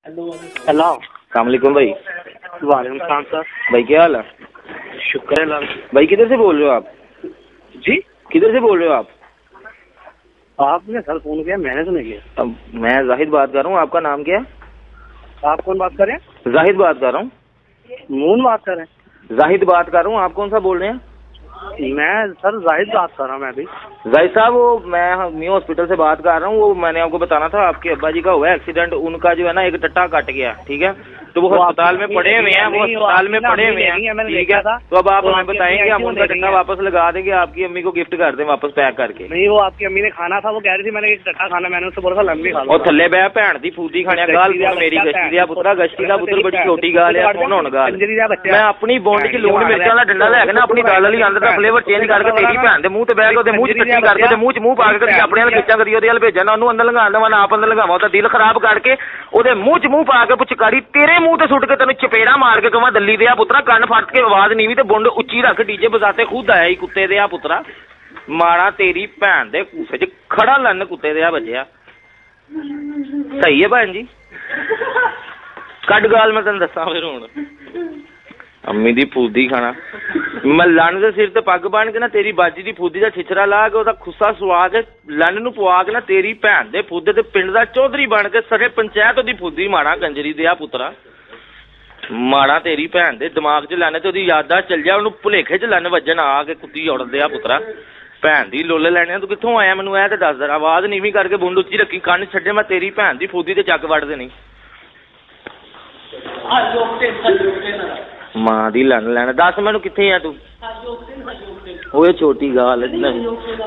Hello सलामकुम भाई। वालेकुम सलाम सर। भाई क्या हाल है? शुक्र है भाई किधर से बोल रहे हो आप? जी। किधर से बोल रहे हो आप? आपने सर फोन किया, मैंने तो नहीं किया। अब मैं जाहिद बात कर रहा हूँ। आपका नाम क्या है? आप कौन बात कर रहे हैं? जाहिद बात कर रहा हूँ। मून बात कर रहे हैं? जाहिद बात कर रहा हूँ। आप कौन सा बोल रहे हैं? मैं सर जाहिद बात कर रहा हूँ। मैं भी जाहिद साहब, वो मैं न्यू हॉस्पिटल से बात कर रहा हूँ। वो मैंने आपको बताना था, आपके अब्बा जी का हुआ एक्सीडेंट। उनका जो है ना एक टट्टा कट गया, ठीक है? तो वो अस्पताल में पड़े हुए हैं। वो अस्पताल में पड़े हुए हैं, ठीक है? तो अब आप हमें बताएंगे, हम उनका टट्टा वापस लगा देंगे, आपकी अम्मी को गिफ्ट कर दें वापस पैक करके। नहीं, वो आपकी अम्मी ने खाना था, वो कह रही थी मैंने एक टट्टा खाना, मैंने उससे बोला लंबी खा लो। और थल्ले बह भैन दी फूदी खाने गाल मेरी गश्ती दिया पुत्रा, गश्ती का पुत्र बड़ी छोटी गाल है। कौन होने गाल? मैं अपनी बोंड च लून मिर्चा वाला डंडा लैके ना अपनी दाल वाली अंदर दा फ्लेवर चेंज करके तेरी भैन दे मुंह ते बह के ओदे मुंह च टट्टी करके ओदे मुंह च मुंह पा के कदी अपने वाल खिच्चा कदी ओदे वाल भेजा ना, ओनू अंदर लंघाण दवां ना आप अंदर लंघावां, ओदा दिल खराब करके ओदे मुंह च मुंह पा के पुचकारी तेरे मुंह ते सुट के तैनूं चपेड़ा मार के कवां दल्ली दिया पुत्रा, कन्न फट के आवाज नीवी ते बुंड उच्ची रख, डीजे बजाते खुद आया ही कुत्ते दिया पुत्रा। माड़ा तेरी भैन दे कूफे च खड़ा लन कुत्ते दिया बज्जिया। सही है भैन जी? कट गाल मैं तेन दसा फिर हुण अम्मी दी फूदी खाना। मैं लन दे सिर ते पग बन के ना तेरी बाजी दी फूदी दा छिछरा ला के ओदा खुस्सा सुआ के लन नूं पवा के ना तेरी भैन दे फूदे ते पिंड दा चौधरी बन के सरे पंचायत ओदी फूदी माड़ा कंजरी दिया पुत्रा। माड़ा तेरी भैन दे दिमाग च लैने ते ओदी यादां चल जा, ओनू भुलेखे च लन वजन आ के कुत्ती उड़ दिया पुत्रा। भैन दी लुल लैने तू कित्थों आया मैनू ऐ ते दस दर, आवाज नीवी करके बुंड उच्ची रखी, कन्न छड्डे मैं तेरी भैन दी फूदी ते चक वड़ देनी। मां दी लन लैना दस मैनू कित्थे है तू? ओए छोटी गाल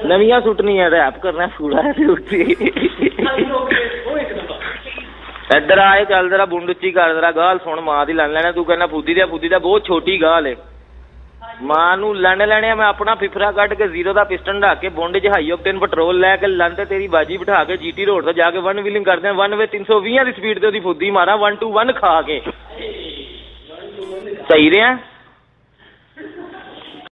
नवियां सुटनियां रैप करना फूड़ा इधर आए चल जरा बुंड उच्ची कर जरा गाल सुन मां दी लन लैना, तू कहना फूदी दा बहुत छोटी गाल है। मां नू लन लैने मैं अपना फिफरा कट के जीरो दा पिस्टन ढक के बुंड च हाई ऑक्टेन पेट्रोल लैके लन ते तेरी बाजी बिठा के जीटी रोड ते जाके वन व्हीलिंग करदे 1 वे 320 दी स्पीड ते ओदी फुद्दी मारा 1 to 1 खा के। सही रहा?